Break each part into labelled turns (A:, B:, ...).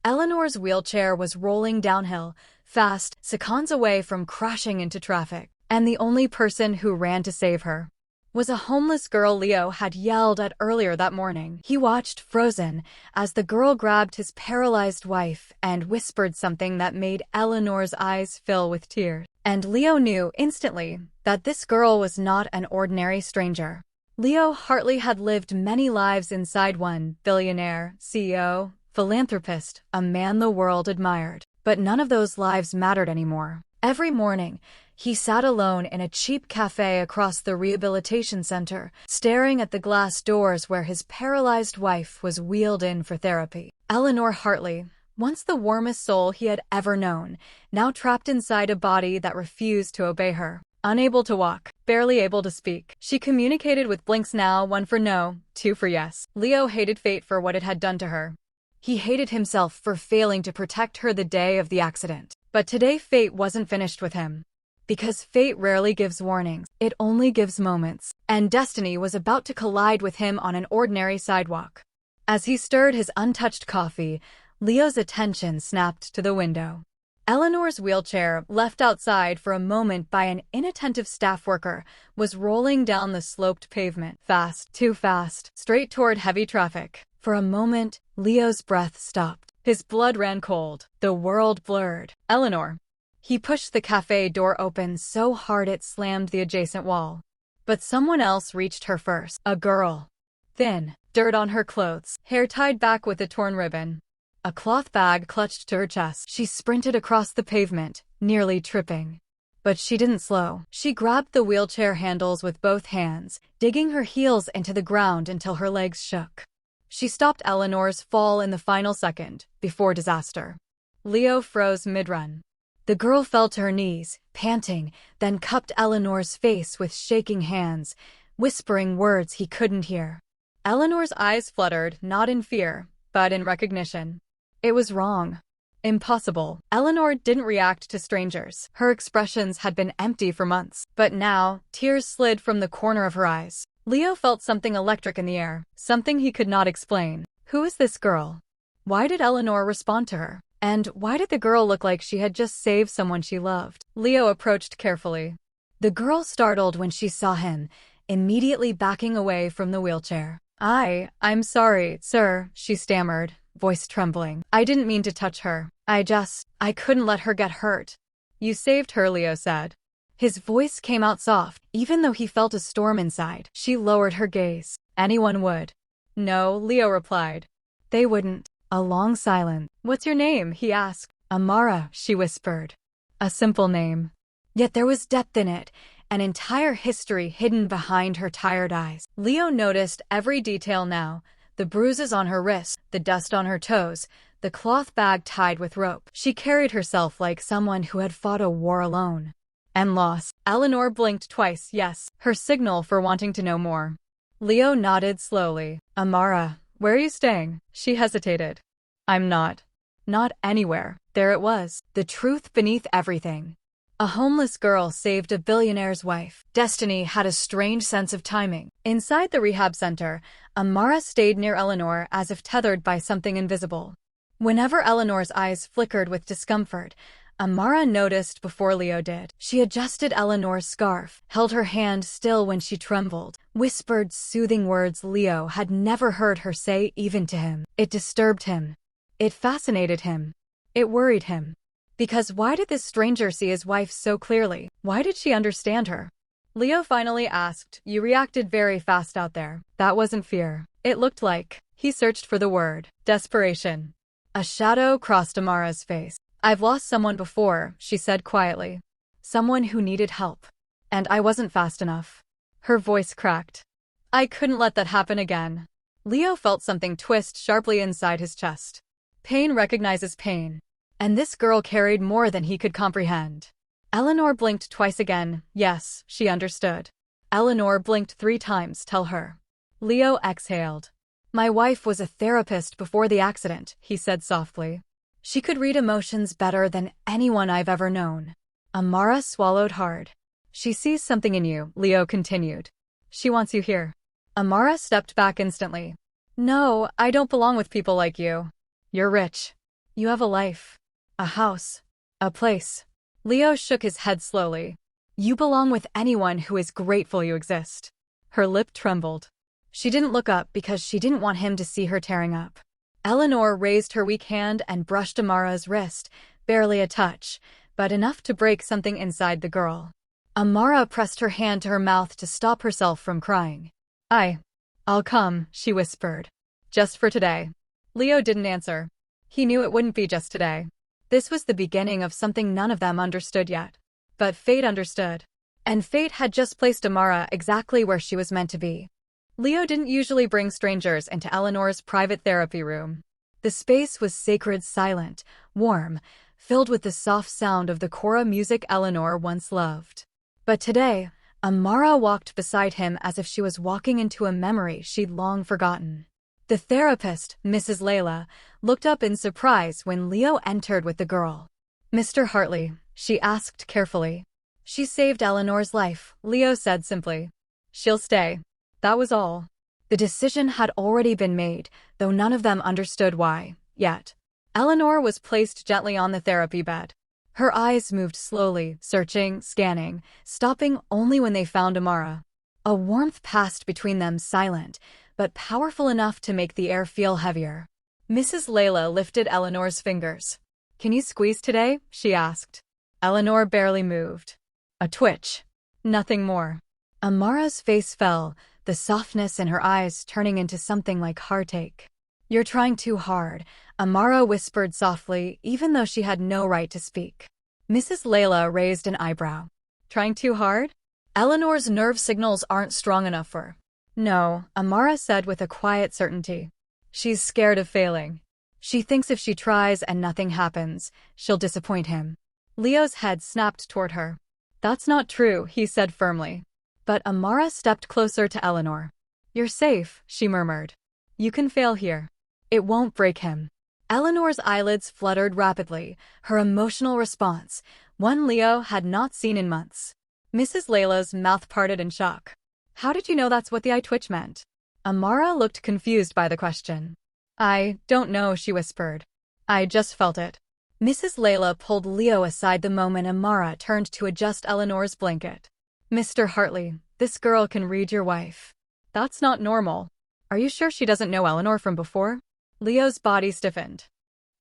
A: Eleanor's wheelchair was rolling downhill, fast, seconds away from crashing into traffic. And the only person who ran to save her was a homeless girl Leo had yelled at earlier that morning. He watched, frozen, as the girl grabbed his paralyzed wife and whispered something that made Eleanor's eyes fill with tears. And Leo knew instantly that this girl was not an ordinary stranger. Leo Hartley had lived many lives inside one: billionaire, CEO, philanthropist, a man the world admired. But none of those lives mattered anymore. Every morning, he sat alone in a cheap cafe across the rehabilitation center, staring at the glass doors where his paralyzed wife was wheeled in for therapy. Eleanor Hartley, once the warmest soul he had ever known, now trapped inside a body that refused to obey her. Unable to walk, barely able to speak, she communicated with blinks now, one for no, two for yes. Leo hated fate for what it had done to her. He hated himself for failing to protect her the day of the accident. But today fate wasn't finished with him. Because fate rarely gives warnings, it only gives moments. And destiny was about to collide with him on an ordinary sidewalk. As he stirred his untouched coffee, Leo's attention snapped to the window. Eleanor's wheelchair, left outside for a moment by an inattentive staff worker, was rolling down the sloped pavement. Fast, too fast, straight toward heavy traffic. For a moment, Leo's breath stopped. His blood ran cold. The world blurred. Eleanor. He pushed the cafe door open so hard it slammed the adjacent wall. But someone else reached her first. A girl. Thin, dirt on her clothes, hair tied back with a torn ribbon. A cloth bag clutched to her chest. She sprinted across the pavement, nearly tripping. But she didn't slow. She grabbed the wheelchair handles with both hands, digging her heels into the ground until her legs shook. She stopped Eleanor's fall in the final second, before disaster. Leo froze mid-run. The girl fell to her knees, panting, then cupped Eleanor's face with shaking hands, whispering words he couldn't hear. Eleanor's eyes fluttered, not in fear, but in recognition. It was wrong. Impossible. Eleanor didn't react to strangers. Her expressions had been empty for months. But now, tears slid from the corner of her eyes. Leo felt something electric in the air, something he could not explain. Who is this girl? Why did Eleanor respond to her? And why did the girl look like she had just saved someone she loved? Leo approached carefully. The girl startled when she saw him, immediately backing away from the wheelchair. I'm sorry, sir, she stammered, voice trembling. I didn't mean to touch her. I couldn't let her get hurt. You saved her, Leo said. His voice came out soft, even though he felt a storm inside. She lowered her gaze. Anyone would. No, Leo replied. They wouldn't. A long silence. What's your name? He asked. Amara, she whispered. A simple name. Yet there was depth in it, an entire history hidden behind her tired eyes. Leo noticed every detail now, the bruises on her wrists, the dust on her toes, the cloth bag tied with rope. She carried herself like someone who had fought a war alone. And lost. Eleanor blinked twice, yes, her signal for wanting to know more. Leo nodded slowly. Amara, where are you staying? She hesitated. I'm not. Not anywhere. There it was. The truth beneath everything. A homeless girl saved a billionaire's wife. Destiny had a strange sense of timing. Inside the rehab center, Amara stayed near Eleanor as if tethered by something invisible. Whenever Eleanor's eyes flickered with discomfort, Amara noticed before Leo did. She adjusted Eleanor's scarf, held her hand still when she trembled, whispered soothing words Leo had never heard her say even to him. It disturbed him. It fascinated him. It worried him. Because why did this stranger see his wife so clearly? Why did she understand her? Leo finally asked, You reacted very fast out there. That wasn't fear. It looked like, he searched for the word, desperation. A shadow crossed Amara's face. I've lost someone before, she said quietly. Someone who needed help. And I wasn't fast enough. Her voice cracked. I couldn't let that happen again. Leo felt something twist sharply inside his chest. Pain recognizes pain. And this girl carried more than he could comprehend. Eleanor blinked twice again. Yes, she understood. Eleanor blinked 3 times. Tell her. Leo exhaled. My wife was a therapist before the accident, he said softly. She could read emotions better than anyone I've ever known. Amara swallowed hard. She sees something in you, Leo continued. She wants you here. Amara stepped back instantly. No, I don't belong with people like you. You're rich. You have a life. A house. A place. Leo shook his head slowly. You belong with anyone who is grateful you exist. Her lip trembled. She didn't look up because she didn't want him to see her tearing up. Eleanor raised her weak hand and brushed Amara's wrist, barely a touch, but enough to break something inside the girl. Amara pressed her hand to her mouth to stop herself from crying. I'll come, she whispered. Just for today. Leo didn't answer. He knew it wouldn't be just today. This was the beginning of something none of them understood yet. But fate understood. And fate had just placed Amara exactly where she was meant to be. Leo didn't usually bring strangers into Eleanor's private therapy room. The space was sacred, silent, warm, filled with the soft sound of the kora music Eleanor once loved. But today, Amara walked beside him as if she was walking into a memory she'd long forgotten. The therapist, Mrs. Layla, looked up in surprise when Leo entered with the girl. Mr. Hartley, she asked carefully. She saved Eleanor's life, Leo said simply. She'll stay. That was all. The decision had already been made, though none of them understood why, yet. Eleanor was placed gently on the therapy bed. Her eyes moved slowly, searching, scanning, stopping only when they found Amara. A warmth passed between them, silent, but powerful enough to make the air feel heavier. Mrs. Layla lifted Eleanor's fingers. Can you squeeze today? She asked. Eleanor barely moved. A twitch. Nothing more. Amara's face fell, the softness in her eyes turning into something like heartache. You're trying too hard, Amara whispered softly, even though she had no right to speak. Mrs. Layla raised an eyebrow. Trying too hard? Eleanor's nerve signals aren't strong enough for. No, Amara said with a quiet certainty. She's scared of failing. She thinks if she tries and nothing happens, she'll disappoint him. Leo's head snapped toward her. That's not true, he said firmly. But Amara stepped closer to Eleanor. You're safe, she murmured. You can fail here. It won't break him. Eleanor's eyelids fluttered rapidly, her emotional response, one Leo had not seen in months. Mrs. Layla's mouth parted in shock. How did you know that's what the eye twitch meant? Amara looked confused by the question. I don't know, she whispered. I just felt it. Mrs. Layla pulled Leo aside the moment Amara turned to adjust Eleanor's blanket. Mr. Hartley, this girl can read your wife. That's not normal. Are you sure she doesn't know Eleanor from before? Leo's body stiffened.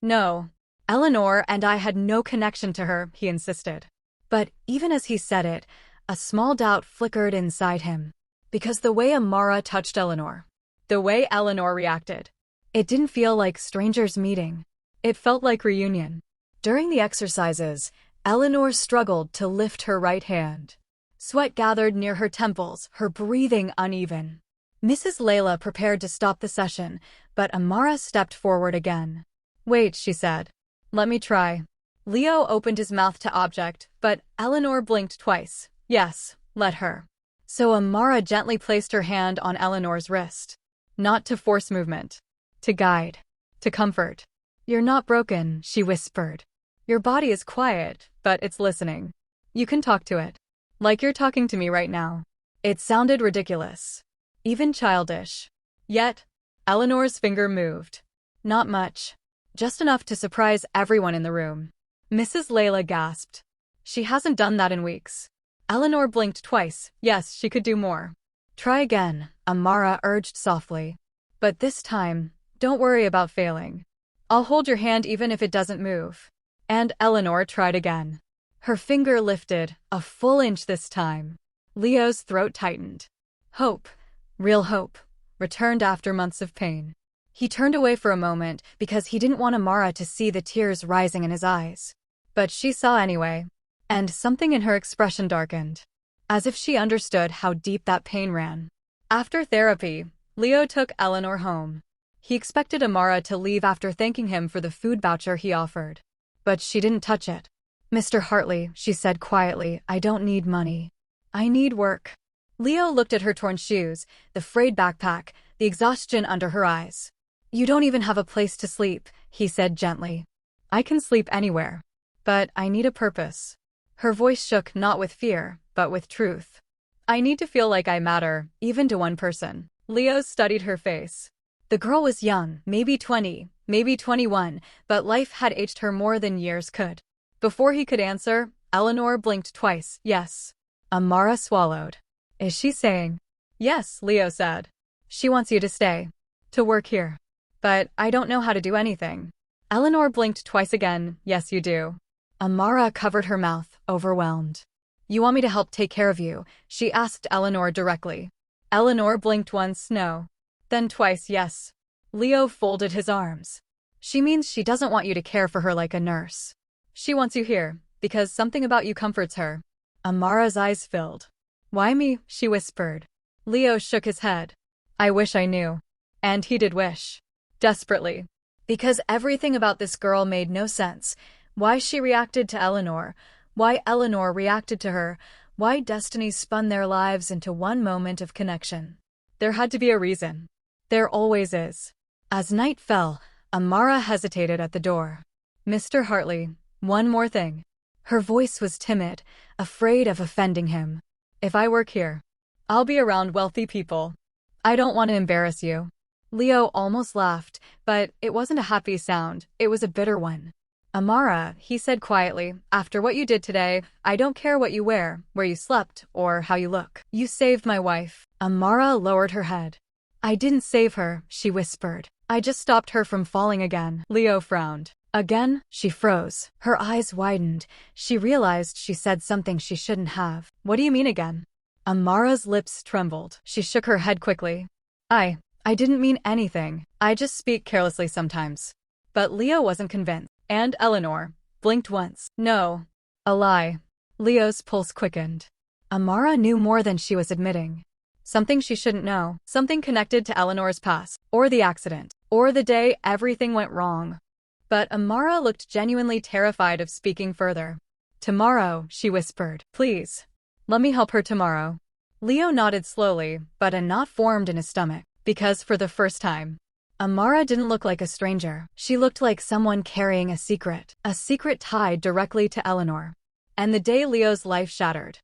A: No. Eleanor and I had no connection to her, he insisted. But even as he said it, a small doubt flickered inside him. Because the way Amara touched Eleanor, the way Eleanor reacted, it didn't feel like strangers meeting. It felt like reunion. During the exercises, Eleanor struggled to lift her right hand. Sweat gathered near her temples, her breathing uneven. Mrs. Layla prepared to stop the session, but Amara stepped forward again. Wait, she said. Let me try. Leo opened his mouth to object, but Eleanor blinked twice. Yes, let her. So Amara gently placed her hand on Eleanor's wrist. Not to force movement. To guide. To comfort. You're not broken, she whispered. Your body is quiet, but it's listening. You can talk to it. Like you're talking to me right now. It sounded ridiculous. Even childish. Yet, Eleanor's finger moved. Not much. Just enough to surprise everyone in the room. Mrs. Layla gasped. She hasn't done that in weeks. Eleanor blinked twice. Yes, she could do more. Try again, Amara urged softly. But this time, don't worry about failing. I'll hold your hand even if it doesn't move. And Eleanor tried again. Her finger lifted, a full inch this time. Leo's throat tightened. Hope, real hope, returned after months of pain. He turned away for a moment because he didn't want Amara to see the tears rising in his eyes. But she saw anyway, and something in her expression darkened, as if she understood how deep that pain ran. After therapy, Leo took Eleanor home. He expected Amara to leave after thanking him for the food voucher he offered. But she didn't touch it. Mr. Hartley, she said quietly, I don't need money. I need work. Leo looked at her torn shoes, the frayed backpack, the exhaustion under her eyes. You don't even have a place to sleep, he said gently. I can sleep anywhere. But I need a purpose. Her voice shook not with fear, but with truth. I need to feel like I matter, even to one person. Leo studied her face. The girl was young, maybe 20, maybe 21, but life had aged her more than years could. Before he could answer, Eleanor blinked twice. Yes. Amara swallowed. Is she saying? Yes, Leo said. She wants you to stay. To work here. But I don't know how to do anything. Eleanor blinked twice again. Yes, you do. Amara covered her mouth, overwhelmed. You want me to help take care of you? She asked Eleanor directly. Eleanor blinked once, no. Then twice, yes. Leo folded his arms. She means she doesn't want you to care for her like a nurse. She wants you here, because something about you comforts her. Amara's eyes filled. Why me? She whispered. Leo shook his head. I wish I knew. And he did wish. Desperately. Because everything about this girl made no sense. Why she reacted to Eleanor. Why Eleanor reacted to her. Why destiny spun their lives into one moment of connection. There had to be a reason. There always is. As night fell, Amara hesitated at the door. Mr. Hartley, one more thing. Her voice was timid, afraid of offending him. If I work here, I'll be around wealthy people. I don't want to embarrass you. Leo almost laughed, but it wasn't a happy sound, it was a bitter one. Amara, he said quietly, after what you did today, I don't care what you wear, where you slept, or how you look. You saved my wife. Amara lowered her head. I didn't save her, she whispered. I just stopped her from falling again. Leo frowned. Again? She froze. Her eyes widened. She realized she said something she shouldn't have. What do you mean again? Amara's lips trembled. She shook her head quickly. I didn't mean anything. I just speak carelessly sometimes. But Leo wasn't convinced. And Eleanor blinked once. No. A lie. Leo's pulse quickened. Amara knew more than she was admitting. Something she shouldn't know. Something connected to Eleanor's past. Or the accident. Or the day everything went wrong. But Amara looked genuinely terrified of speaking further. Tomorrow, she whispered. Please. Let me help her tomorrow. Leo nodded slowly, but a knot formed in his stomach. Because for the first time, Amara didn't look like a stranger. She looked like someone carrying a secret tied directly to Eleanor. And the day Leo's life shattered.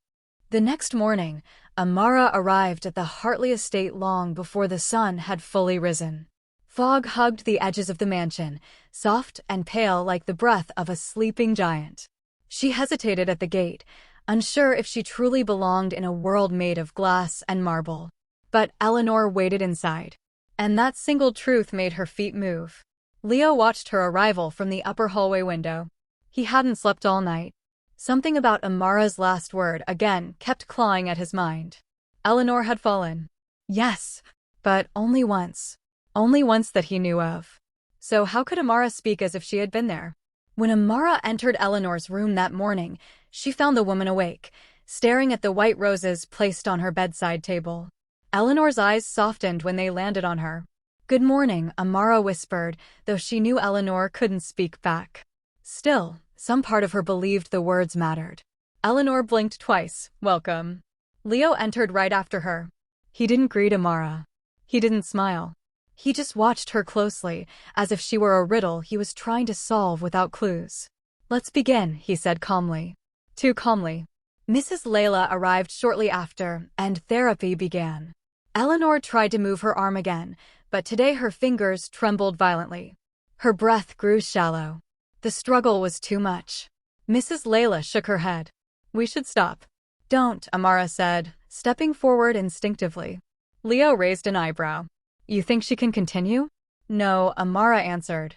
A: The next morning, Amara arrived at the Hartley estate long before the sun had fully risen. Fog hugged the edges of the mansion, soft and pale like the breath of a sleeping giant. She hesitated at the gate, unsure if she truly belonged in a world made of glass and marble. But Eleanor waited inside. And that single truth made her feet move. Leo watched her arrival from the upper hallway window. He hadn't slept all night. Something about Amara's last word again kept clawing at his mind. Eleanor had fallen. Yes, but only once. Only once that he knew of. So how could Amara speak as if she had been there? When Amara entered Eleanor's room that morning, she found the woman awake, staring at the white roses placed on her bedside table. Eleanor's eyes softened when they landed on her. Good morning, Amara whispered, though she knew Eleanor couldn't speak back. Still, some part of her believed the words mattered. Eleanor blinked twice. Welcome. Leo entered right after her. He didn't greet Amara. He didn't smile. He just watched her closely, as if she were a riddle he was trying to solve without clues. Let's begin, he said calmly. Too calmly. Mrs. Layla arrived shortly after, and therapy began. Eleanor tried to move her arm again, but today her fingers trembled violently. Her breath grew shallow. The struggle was too much. Mrs. Layla shook her head. We should stop. Don't, Amara said, stepping forward instinctively. Leo raised an eyebrow. You think she can continue? No, Amara answered.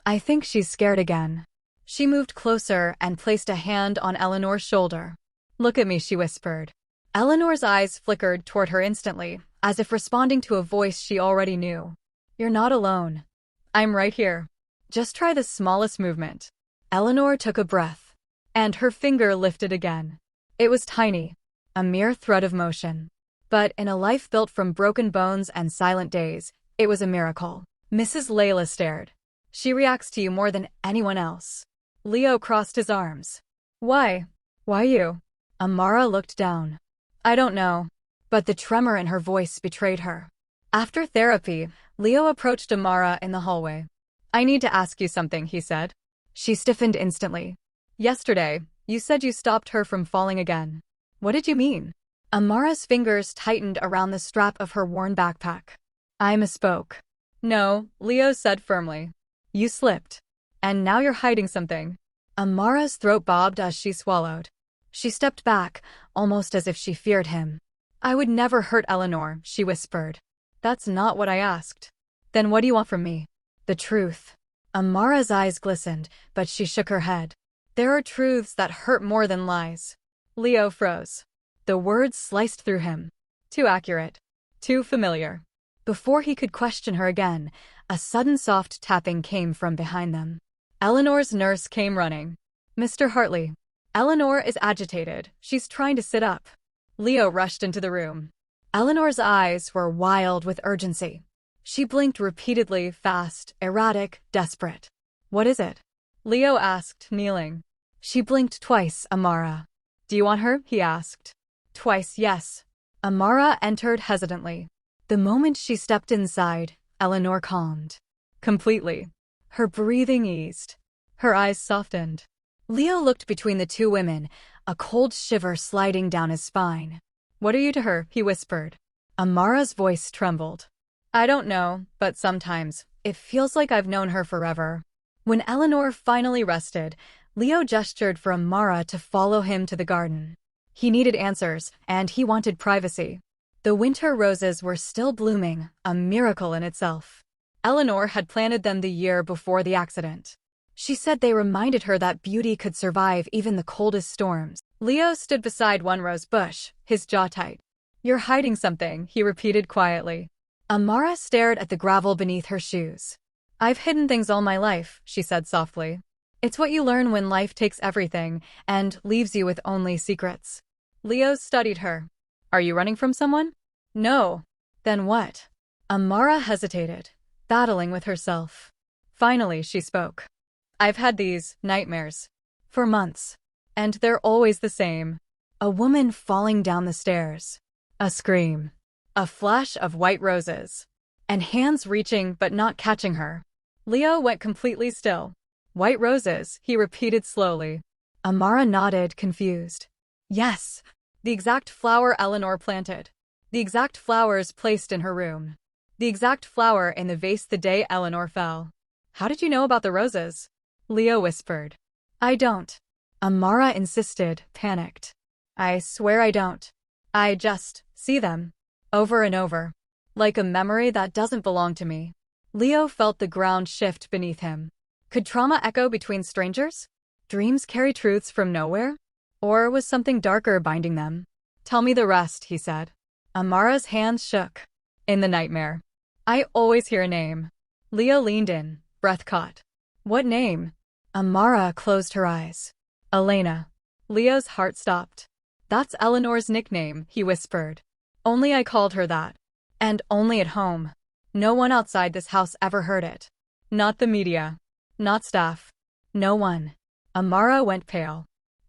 A: I think she's scared again. She moved closer and placed a hand on Eleanor's shoulder. Look at me, she whispered. Eleanor's eyes flickered toward her instantly, as if responding to a voice she already knew. You're not alone. I'm right here. Just try the smallest movement. Eleanor took a breath. And her finger lifted again. It was tiny. A mere thread of motion. But in a life built from broken bones and silent days, it was a miracle. Mrs. Layla stared. She reacts to you more than anyone else. Leo crossed his arms. Why? Why you? Amara looked down. I don't know. But the tremor in her voice betrayed her. After therapy, Leo approached Amara in the hallway. I need to ask you something, he said. She stiffened instantly. Yesterday, you said you stopped her from falling again. What did you mean? Amara's fingers tightened around the strap of her worn backpack. I misspoke. No, Leo said firmly. You slipped. And now you're hiding something. Amara's throat bobbed as she swallowed. She stepped back, almost as if she feared him. I would never hurt Eleanor, she whispered. That's not what I asked. Then what do you want from me? The truth. Amara's eyes glistened, but she shook her head. There are truths that hurt more than lies. Leo froze. The words sliced through him. Too accurate. Too familiar. Before he could question her again, a sudden soft tapping came from behind them. Eleanor's nurse came running. Mr. Hartley. Eleanor is agitated. She's trying to sit up. Leo rushed into the room. Eleanor's eyes were wild with urgency. She blinked repeatedly, fast, erratic, desperate. What is it? Leo asked, kneeling. She blinked twice, Amara. Do you want her? He asked. Twice, yes. Amara entered hesitantly. The moment she stepped inside, Eleanor calmed. Completely. Her breathing eased. Her eyes softened. Leo looked between the two women, a cold shiver sliding down his spine. What are you to her? He whispered. Amara's voice trembled. I don't know, but sometimes, it feels like I've known her forever. When Eleanor finally rested, Leo gestured for Amara to follow him to the garden. He needed answers, and he wanted privacy. The winter roses were still blooming, a miracle in itself. Eleanor had planted them the year before the accident. She said they reminded her that beauty could survive even the coldest storms. Leo stood beside one rose bush, his jaw tight. You're hiding something, he repeated quietly. Amara stared at the gravel beneath her shoes. I've hidden things all my life, she said softly. It's what you learn when life takes everything and leaves you with only secrets. Leo studied her. Are you running from someone? No. Then what? Amara hesitated, battling with herself. Finally, she spoke. I've had these nightmares for months, and they're always the same. A woman falling down the stairs. A scream. A flash of white roses. And hands reaching but not catching her. Leo went completely still. White roses, he repeated slowly. Amara nodded, confused. Yes. The exact flower Eleanor planted. The exact flowers placed in her room. The exact flower in the vase the day Eleanor fell. How did you know about the roses? Leo whispered. I don't. Amara insisted, panicked. I swear I don't. I just see them. Over and over. Like a memory that doesn't belong to me. Leo felt the ground shift beneath him. Could trauma echo between strangers? Dreams carry truths from nowhere? Or was something darker binding them? Tell me the rest, he said. Amara's hands shook. In the nightmare. I always hear a name. Leo leaned in, breath caught. What name? Amara closed her eyes. Elena. Leo's heart stopped. That's Eleanor's nickname, he whispered. Only I called her that. And only at home. No one outside this house ever heard it. Not the media. Not staff. No one. Amara went pale.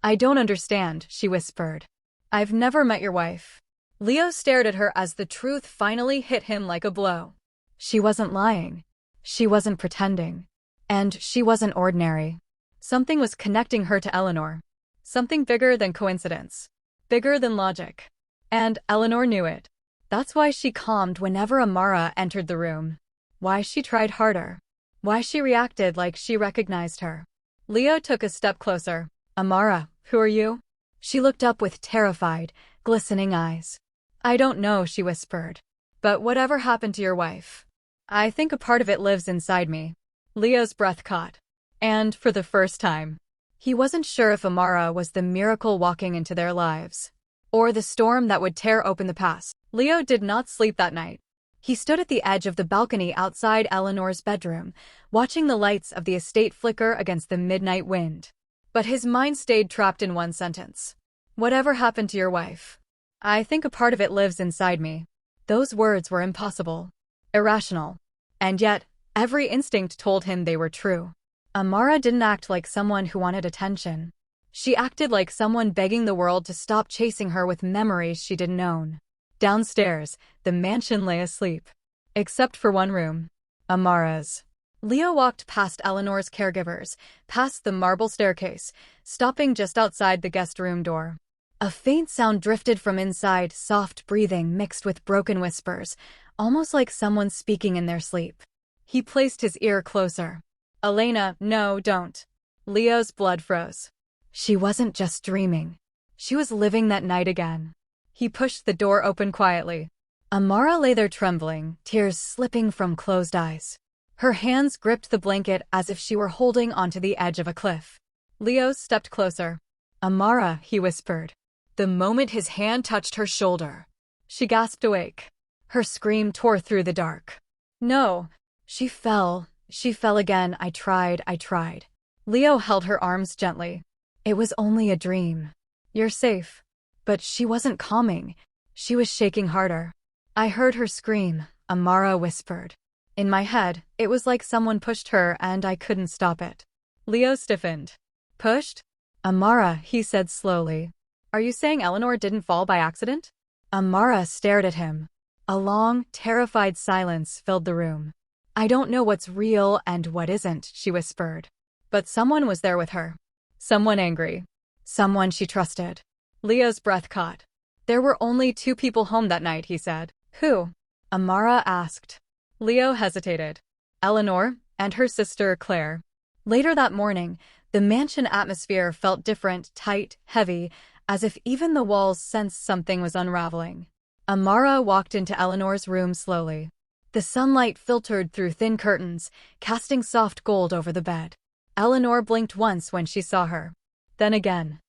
A: I don't understand, she whispered. I've never met your wife. Leo stared at her as the truth finally hit him like a blow. She wasn't lying. She wasn't pretending. And she wasn't ordinary. Something was connecting her to Eleanor. Something bigger than coincidence. Bigger than logic. And Eleanor knew it. That's why she calmed whenever Amara entered the room. Why she tried harder. Why she reacted like she recognized her. Leo took a step closer. Amara, who are you? She looked up with terrified, glistening eyes. I don't know, she whispered. But whatever happened to your wife? I think a part of it lives inside me. Leo's breath caught. And for the first time, he wasn't sure if Amara was the miracle walking into their lives. Or the storm that would tear open the past. Leo did not sleep that night. He stood at the edge of the balcony outside Eleanor's bedroom, watching the lights of the estate flicker against the midnight wind. But his mind stayed trapped in one sentence. Whatever happened to your wife? I think a part of it lives inside me. Those words were impossible. Irrational. And yet, every instinct told him they were true. Amara didn't act like someone who wanted attention. She acted like someone begging the world to stop chasing her with memories she didn't own. Downstairs, the mansion lay asleep. Except for one room. Amara's. Leo walked past Eleanor's caregivers, past the marble staircase, stopping just outside the guest room door. A faint sound drifted from inside, soft breathing mixed with broken whispers, almost like someone speaking in their sleep. He placed his ear closer. Elena, no, don't. Leo's blood froze. She wasn't just dreaming. She was living that night again. He pushed the door open quietly. Amara lay there trembling, tears slipping from closed eyes. Her hands gripped the blanket as if she were holding onto the edge of a cliff. Leo stepped closer. Amara, he whispered. The moment his hand touched her shoulder, she gasped awake. Her scream tore through the dark. No. She fell again. I tried. Leo held her arms gently. It was only a dream. You're safe. But she wasn't calming. She was shaking harder. I heard her scream, Amara whispered. In my head, it was like someone pushed her and I couldn't stop it. Leo stiffened. Pushed? Amara, he said slowly. Are you saying Eleanor didn't fall by accident? Amara stared at him. A long, terrified silence filled the room. I don't know what's real and what isn't, she whispered. But someone was there with her. Someone angry. Someone she trusted. Leo's breath caught. There were only 2 people home that night, he said. Who? Amara asked. Leo hesitated. Eleanor and her sister Claire. Later that morning, the mansion atmosphere felt different, tight, heavy, as if even the walls sensed something was unraveling. Amara walked into Eleanor's room slowly. The sunlight filtered through thin curtains, casting soft gold over the bed. Eleanor blinked once when she saw her. Then again,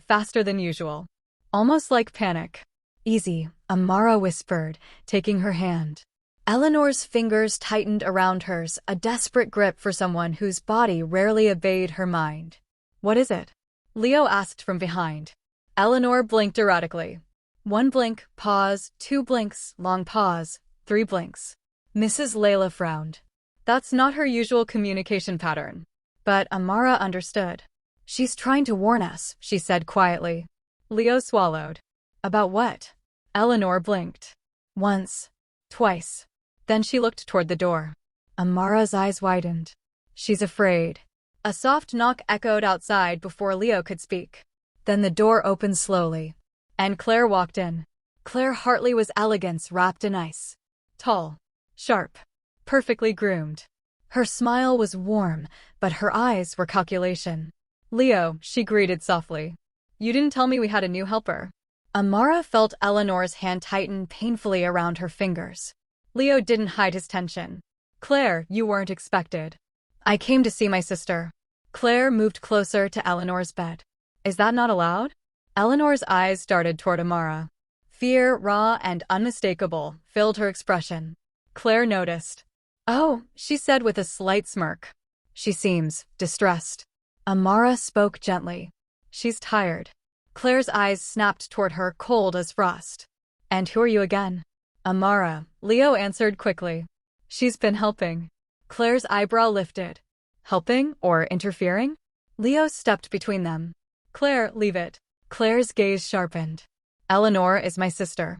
A: faster than usual. Almost like panic. Easy, Amara whispered, taking her hand. Eleanor's fingers tightened around hers, a desperate grip for someone whose body rarely obeyed her mind. What is it? Leo asked from behind. Eleanor blinked erratically. 1 blink, pause, 2 blinks, long pause, 3 blinks. Mrs. Layla frowned. That's not her usual communication pattern. But Amara understood. She's trying to warn us, she said quietly. Leo swallowed. About what? Eleanor blinked. Once. Twice. Then she looked toward the door. Amara's eyes widened. She's afraid. A soft knock echoed outside before Leo could speak. Then the door opened slowly. And Claire walked in. Claire Hartley was elegance wrapped in ice. Tall. Sharp. Perfectly groomed. Her smile was warm, but her eyes were calculation. Leo, she greeted softly. You didn't tell me we had a new helper. Amara felt Eleanor's hand tighten painfully around her fingers. Leo didn't hide his tension. Claire, you weren't expected. I came to see my sister. Claire moved closer to Eleanor's bed. Is that not allowed? Eleanor's eyes darted toward Amara. Fear, raw and unmistakable, filled her expression. Claire noticed. Oh, she said with a slight smirk. She seems distressed. Amara spoke gently. She's tired. Claire's eyes snapped toward her, cold as frost. And who are you again? Amara, Leo answered quickly. She's been helping. Claire's eyebrow lifted. Helping or interfering? Leo stepped between them. Claire, leave it. Claire's gaze sharpened. Eleanor is my sister.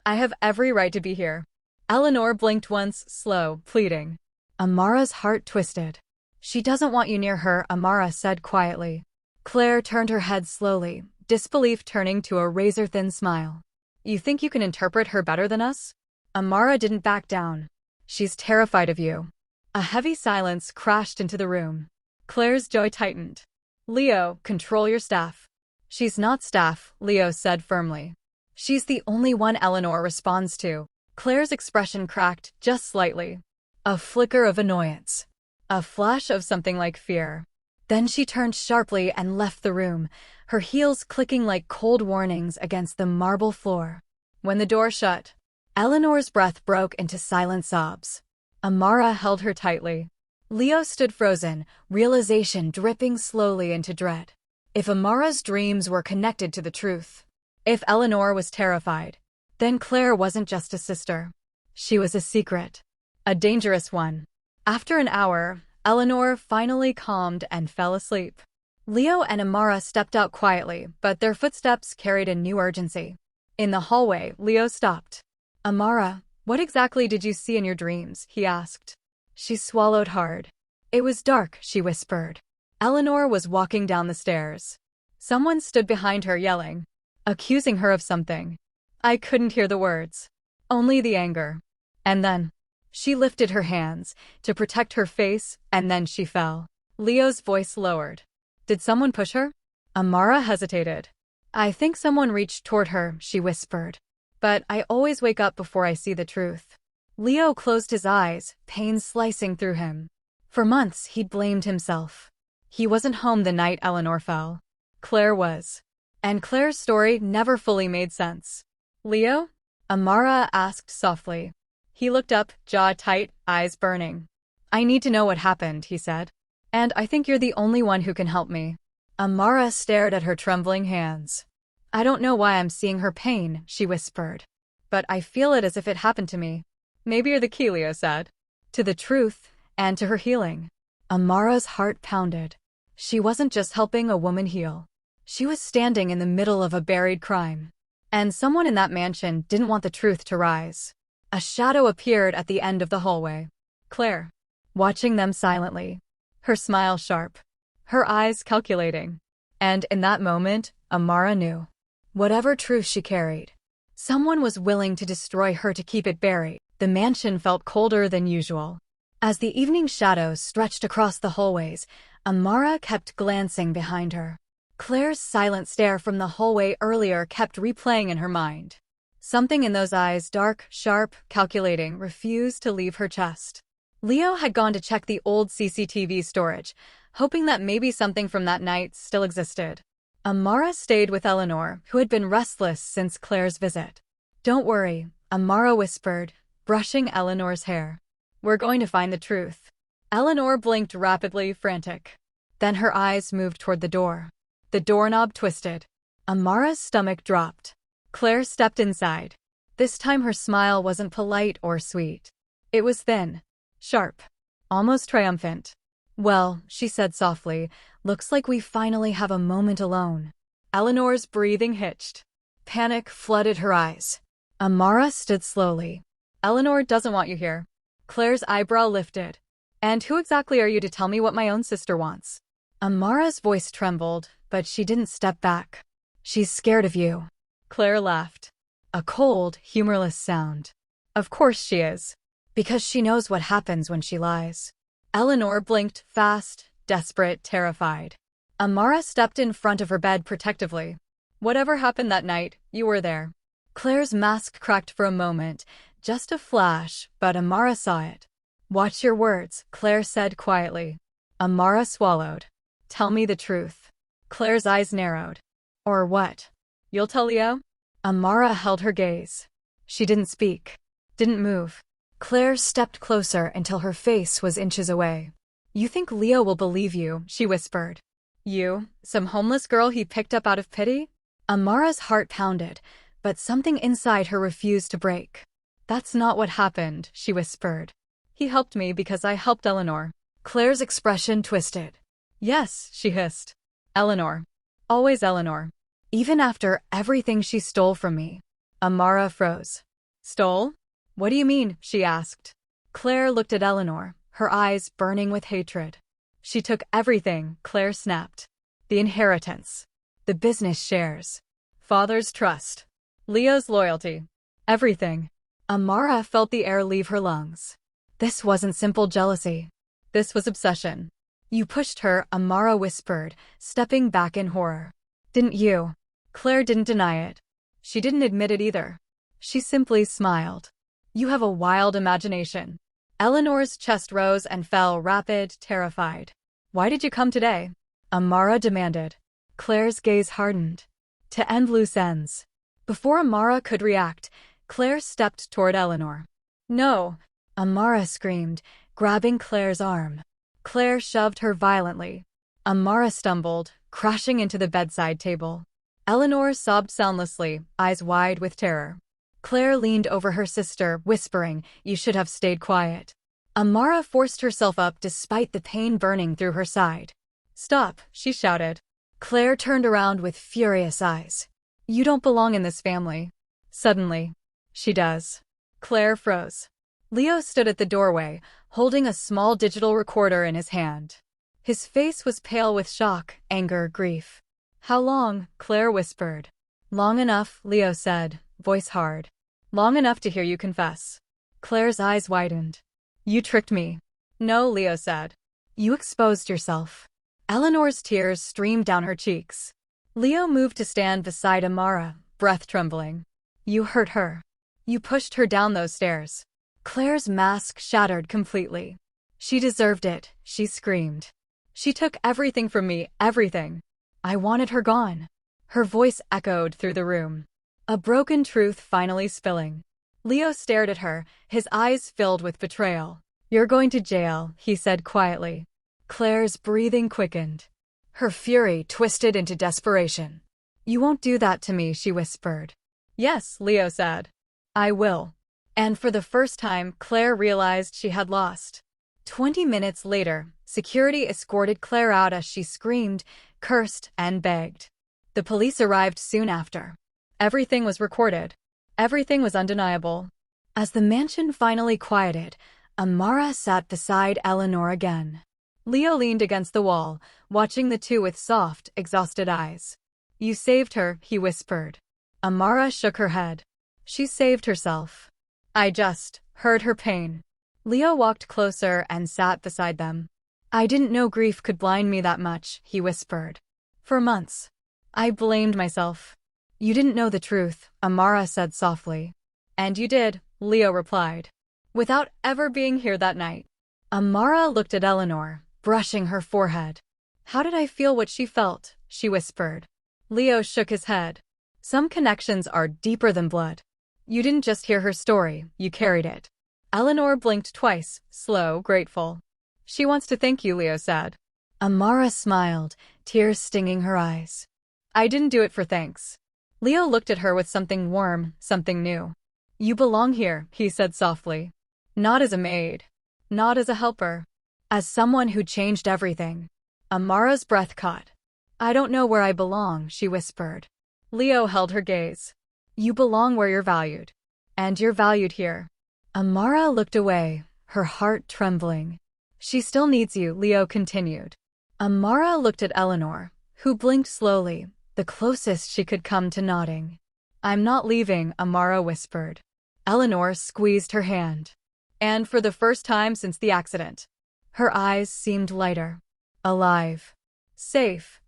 A: I have every right to be here. Eleanor blinked once, slow, pleading. Amara's heart twisted. She doesn't want you near her, Amara said quietly. Claire turned her head slowly, disbelief turning to a razor-thin smile. You think you can interpret her better than us? Amara didn't back down. She's terrified of you. A heavy silence crashed into the room. Claire's jaw tightened. Leo, control your staff. She's not staff, Leo said firmly. She's the only one Eleanor responds to. Claire's expression cracked just slightly. A flicker of annoyance. A flash of something like fear. Then she turned sharply and left the room, her heels clicking like cold warnings against the marble floor. When the door shut, Eleanor's breath broke into silent sobs. Amara held her tightly. Leo stood frozen, realization dripping slowly into dread. If Amara's dreams were connected to the truth, if Eleanor was terrified, then Claire wasn't just a sister. She was a secret. A dangerous one. After an hour, Eleanor finally calmed and fell asleep. Leo and Amara stepped out quietly, but their footsteps carried a new urgency. In the hallway, Leo stopped. Amara, what exactly did you see in your dreams? He asked. She swallowed hard. It was dark, she whispered. Eleanor was walking down the stairs. Someone stood behind her yelling, accusing her of something. I couldn't hear the words. Only the anger. And then, She lifted her hands to protect her face, and then she fell. Leo's voice lowered. Did someone push her? Amara hesitated. I think someone reached toward her, she whispered. But I always wake up before I see the truth. Leo closed his eyes, pain slicing through him. For months, he'd blamed himself. He wasn't home the night Eleanor fell. Claire was. And Claire's story never fully made sense. Leo? Amara asked softly. He looked up, jaw tight, eyes burning. I need to know what happened, he said. And I think you're the only one who can help me. Amara stared at her trembling hands. I don't know why I'm seeing her pain, she whispered. But I feel it as if it happened to me. Maybe you're the key, Leo said. To the truth, and to her healing. Amara's heart pounded. She wasn't just helping a woman heal. She was standing in the middle of a buried crime. And someone in that mansion didn't want the truth to rise. A shadow appeared at the end of the hallway. Claire. Watching them silently. Her smile sharp. Her eyes calculating. And in that moment, Amara knew. Whatever truth she carried, someone was willing to destroy her to keep it buried. The mansion felt colder than usual. As the evening shadows stretched across the hallways, Amara kept glancing behind her. Claire's silent stare from the hallway earlier kept replaying in her mind. Something in those eyes, dark, sharp, calculating, refused to leave her chest. Leo had gone to check the old CCTV storage, hoping that maybe something from that night still existed. Amara stayed with Eleanor, who had been restless since Claire's visit. Don't worry, Amara whispered, brushing Eleanor's hair. We're going to find the truth. Eleanor blinked rapidly, frantic. Then her eyes moved toward the door. The doorknob twisted. Amara's stomach dropped. Claire stepped inside. This time her smile wasn't polite or sweet. It was thin, sharp, almost triumphant. Well, she said softly, looks like we finally have a moment alone. Eleanor's breathing hitched. Panic flooded her eyes. Amara stood slowly. Eleanor doesn't want you here. Claire's eyebrow lifted. And who exactly are you to tell me what my own sister wants? Amara's voice trembled, but she didn't step back. She's scared of you. Claire laughed. A cold, humorless sound. Of course she is. Because she knows what happens when she lies. Eleanor blinked, fast, desperate, terrified. Amara stepped in front of her bed protectively. Whatever happened that night, you were there. Claire's mask cracked for a moment, just a flash, but Amara saw it. Watch your words, Claire said quietly. Amara swallowed. Tell me the truth. Claire's eyes narrowed. Or what? You'll tell Leo? Amara held her gaze. She didn't speak. Didn't move. Claire stepped closer until her face was inches away. You think Leo will believe you, she whispered. You, some homeless girl he picked up out of pity? Amara's heart pounded, but something inside her refused to break. That's not what happened, she whispered. He helped me because I helped Eleanor. Claire's expression twisted. Yes, she hissed. Eleanor. Always Eleanor. Even after everything she stole from me. Amara froze. Stole? What do you mean? She asked. Claire looked at Eleanor, her eyes burning with hatred. She took everything, Claire snapped. The inheritance. The business shares. Father's trust. Leo's loyalty. Everything. Amara felt the air leave her lungs. This wasn't simple jealousy. This was obsession. You pushed her, Amara whispered, stepping back in horror. Didn't you? Claire didn't deny it. She didn't admit it either. She simply smiled. You have a wild imagination. Eleanor's chest rose and fell, rapid, terrified. Why did you come today? Amara demanded. Claire's gaze hardened. To end loose ends. Before Amara could react, Claire stepped toward Eleanor. No! Amara screamed, grabbing Claire's arm. Claire shoved her violently. Amara stumbled, crashing into the bedside table. Eleanor sobbed soundlessly, eyes wide with terror. Claire leaned over her sister, whispering, You should have stayed quiet. Amara forced herself up despite the pain burning through her side. Stop, she shouted. Claire turned around with furious eyes. You don't belong in this family. Suddenly. She does. Claire froze. Leo stood at the doorway, holding a small digital recorder in his hand. His face was pale with shock, anger, grief. How long? Claire whispered. Long enough, Leo said, voice hard. Long enough to hear you confess. Claire's eyes widened. You tricked me. No, Leo said. You exposed yourself. Eleanor's tears streamed down her cheeks. Leo moved to stand beside Amara, breath trembling. You hurt her. You pushed her down those stairs. Claire's mask shattered completely. She deserved it, she screamed. She took everything from me, everything. I wanted her gone. Her voice echoed through the room. A broken truth finally spilling. Leo stared at her, his eyes filled with betrayal. You're going to jail, he said quietly. Claire's breathing quickened. Her fury twisted into desperation. You won't do that to me, she whispered. Yes, Leo said. I will. And for the first time, Claire realized she had lost. 20 minutes later, security escorted Claire out as she screamed, cursed, and begged. The police arrived soon after. Everything was recorded. Everything was undeniable. As the mansion finally quieted, Amara sat beside Eleanor again. Leo leaned against the wall, watching the two with soft, exhausted eyes. You saved her, he whispered. Amara shook her head. She saved herself. I just heard her pain. Leo walked closer and sat beside them. I didn't know grief could blind me that much, he whispered. For months. I blamed myself. You didn't know the truth, Amara said softly. And you did, Leo replied. Without ever being here that night. Amara looked at Eleanor, brushing her forehead. How did I feel what she felt? She whispered. Leo shook his head. Some connections are deeper than blood. You didn't just hear her story, you carried it. Eleanor blinked twice, slow, grateful. She wants to thank you, Leo said. Amara smiled, tears stinging her eyes. I didn't do it for thanks. Leo looked at her with something warm, something new. You belong here, he said softly. Not as a maid. Not as a helper. As someone who changed everything. Amara's breath caught. I don't know where I belong, she whispered. Leo held her gaze. You belong where you're valued. And you're valued here. Amara looked away, her heart trembling. She still needs you, Leo continued. Amara looked at Eleanor, who blinked slowly, the closest she could come to nodding. I'm not leaving, Amara whispered. Eleanor squeezed her hand. And for the first time since the accident, her eyes seemed lighter. Alive. Safe.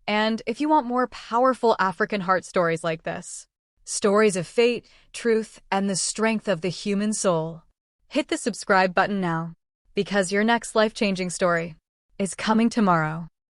A: And if you want more powerful African heart stories like this, stories of fate, truth, and the strength of the human soul, hit the subscribe button now, because your next life-changing story is coming tomorrow.